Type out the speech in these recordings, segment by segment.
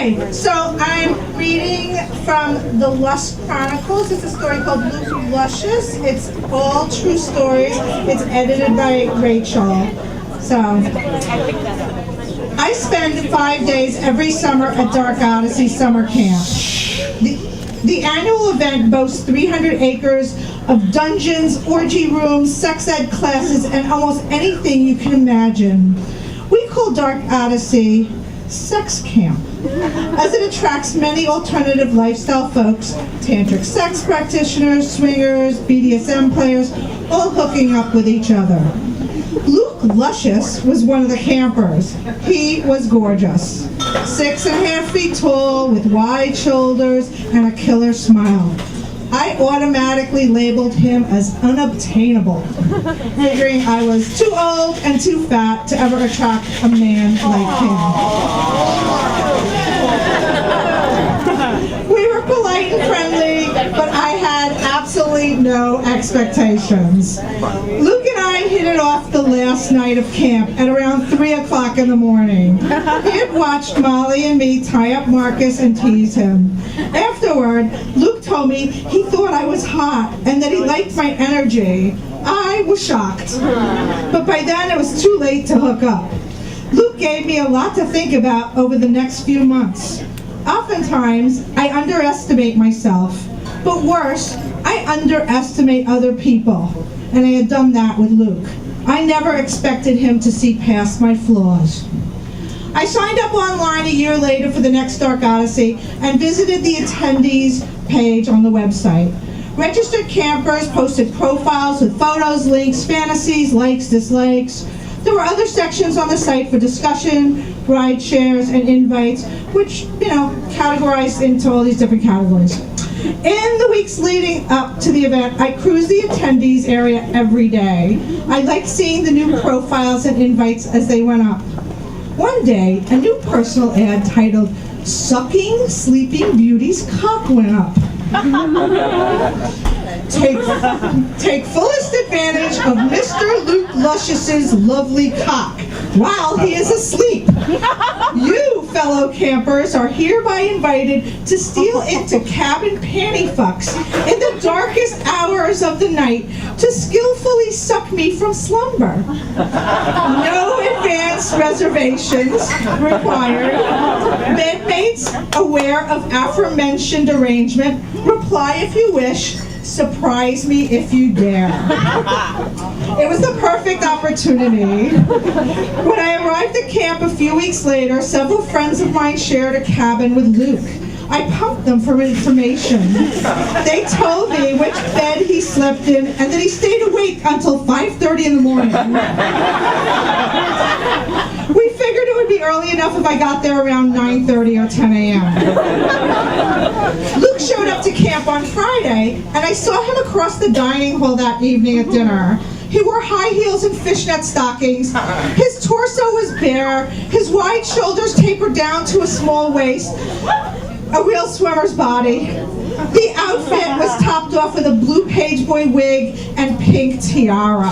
Okay, so I'm reading from the Lust Chronicles. It's a story called Luke Luscious. It's all true stories. It's edited by Rachel. So, I spend 5 days every summer at Dark Odyssey Summer Camp. The annual event boasts 300 acres of dungeons, orgy rooms, sex ed classes, and almost anything you can imagine. We call Dark Odyssey Sex Camp, as it attracts many alternative lifestyle folks, tantric sex practitioners, swingers, BDSM players, all hooking up with each other. Luke Luscious was one of the campers. He was gorgeous, 6.5 feet tall, with wide shoulders and a killer smile. I automatically labeled him as unobtainable, figuring I was too old and too fat to ever attract a man like him. We were polite and friendly, but I had absolutely no expectations. Luke and I hit it off the last night of camp at around 3 o'clock in the morning. He had watched Molly and me tie up Marcus and tease him. Afterward, Luke told me he thought I was hot and that he liked my energy. I was shocked, but by then it was too late to hook up. Luke gave me a lot to think about over the next few months. Oftentimes, I underestimate myself, but worse, I underestimate other people, and I had done that with Luke. I never expected him to see past my flaws. I signed up online a year later for the next Dark Odyssey and visited the attendees page on the website. Registered campers posted profiles with photos, links, fantasies, likes, dislikes. There were other sections on the site for discussion, ride shares, and invites, which, categorized into all these different categories. In the weeks leading up to the event, I cruised the attendees area every day. I liked seeing the new profiles and invites as they went up. One day, a new personal ad titled, "Sucking Sleeping Beauty's Cock" went up. Take fullest advantage of Mr. Luke Luscious's lovely cock while he is asleep. You, fellow campers, are hereby invited to steal into cabin panty fucks in the darkest hours of the night to skillfully suck me from slumber. No advance reservations required. Bedmates aware of aforementioned arrangement, reply if you wish. Surprise me if you dare. It was the perfect opportunity. When I arrived at camp a few weeks later, several friends of mine shared a cabin with Luke. I pumped them for information. They told me which bed he slept in and that he stayed awake until 5:30 in the morning. We figured it would be early enough if I got there around 9:30 or 10 a.m. Luke showed up to camp on Friday, and I saw him across the dining hall that evening at dinner. He wore high heels and fishnet stockings. His torso was bare, his wide shoulders tapered down to a small waist. A real swimmer's body. The outfit was topped off with a blue pageboy wig and pink tiara.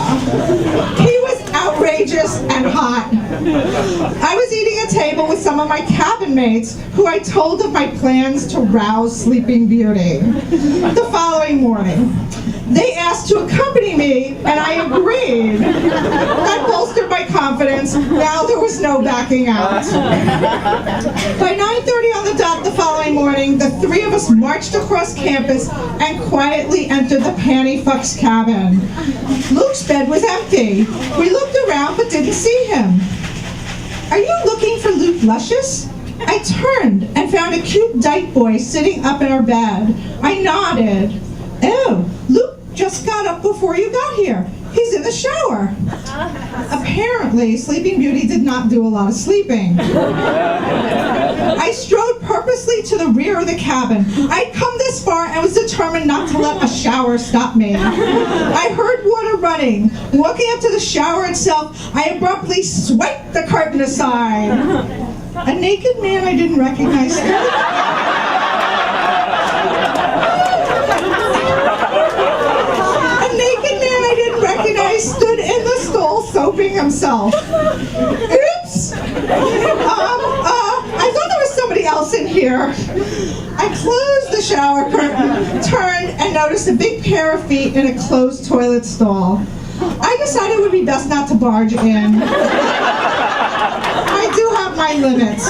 He was outrageous and hot. I was eating at a table with some of my cabin mates who I told of my plans to rouse Sleeping Beauty. The following morning, they asked to accompany me, and I agreed. That bolstered my confidence. Now there was no backing out. By 9:30 on the dot the following morning, the three of us marched across campus and quietly entered the Panty Fucks cabin. Luke's bed was empty. We looked around but didn't see him. "Are you looking for Luke Luscious?" I turned and found a cute dyke boy sitting up in our bed. I nodded. "Oh, Luke just got up before you got here. He's in the shower." Apparently, Sleeping Beauty did not do a lot of sleeping. I strode purposely to the rear of the cabin. I'd come this far and was determined not to let a shower stop me. I heard water running. Walking up to the shower itself, I abruptly swiped the curtain aside. A naked man I didn't recognize. I stood in the stall soaping himself. Oops! I thought there was somebody else in here. I closed the shower curtain, turned, and noticed a big pair of feet in a closed toilet stall. I decided it would be best not to barge in. I do have my limits.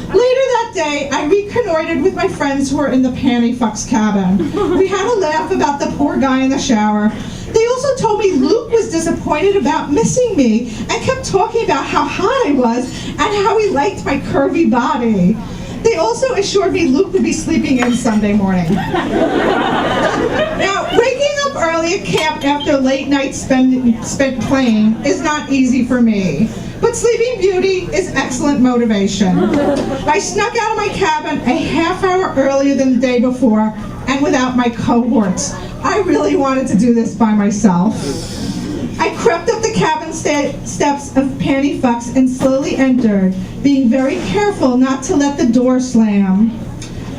Later that day, I reconnoitered with my friends who were in the Panty Fucks cabin. We had a laugh about the poor guy in the shower. They also told me Luke was disappointed about missing me and kept talking about how hot I was and how he liked my curvy body. They also assured me Luke would be sleeping in Sunday morning. Now, waking up early at camp after a late night spent playing is not easy for me. But Sleeping Beauty is excellent motivation. I snuck out of my cabin a half hour earlier than the day before and without my cohorts. I really wanted to do this by myself. I crept up the cabin steps of Panty Fucks and slowly entered, being very careful not to let the door slam.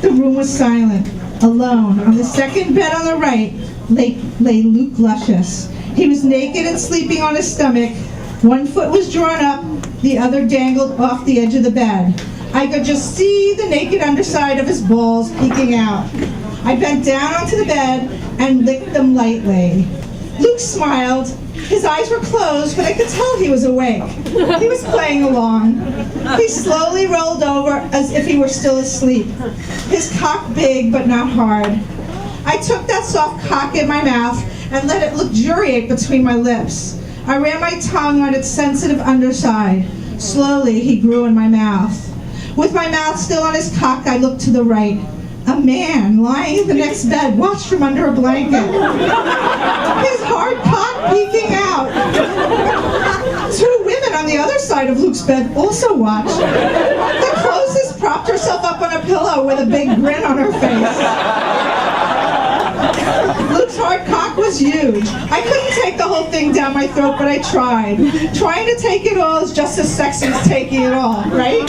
The room was silent. Alone, on the second bed on the right, lay Luke Luscious. He was naked and sleeping on his stomach. One foot was drawn up, the other dangled off the edge of the bed. I could just see the naked underside of his balls peeking out. I bent down onto the bed and licked them lightly. Luke smiled. His eyes were closed, but I could tell he was awake. He was playing along. He slowly rolled over as if he were still asleep. His cock big, but not hard. I took that soft cock in my mouth and let it luxuriate between my lips. I ran my tongue on its sensitive underside. Slowly, he grew in my mouth. With my mouth still on his cock, I looked to the right. A man lying in the next bed watched from under a blanket. His hard cock peeking out. Two women on the other side of Luke's bed also watched. The closest propped herself up on a pillow with a big grin on her face. Luke's hard cock was huge. I couldn't take the whole thing down my throat, but I tried. Trying to take it all is just as sexy as taking it all, right?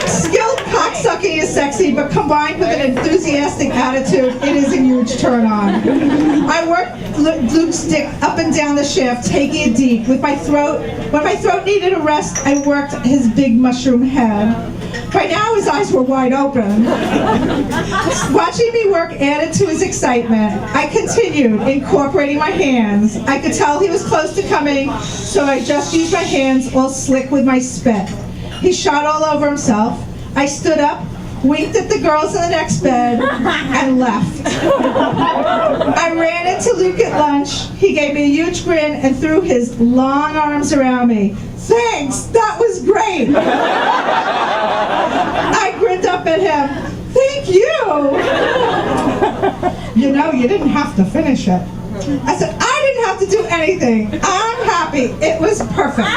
Skilled cocksucking is sexy, but combined with an enthusiastic attitude, it is a huge turn on. I worked Luke's dick up and down the shaft, taking it deep. When my throat needed a rest, I worked his big mushroom head. By now, his eyes were wide open. Watching me work added to his excitement. I continued, incorporating my hands. I could tell he was close to coming, so I just used my hands all slick with my spit. He shot all over himself. I stood up, winked at the girls in the next bed, and left. I ran into Luke at lunch. He gave me a huge grin and threw his long arms around me. Thanks, that was great. I grinned up at him. Thank you. You know, you didn't have to finish it. I said, I didn't have to do anything. I'm happy. It was perfect.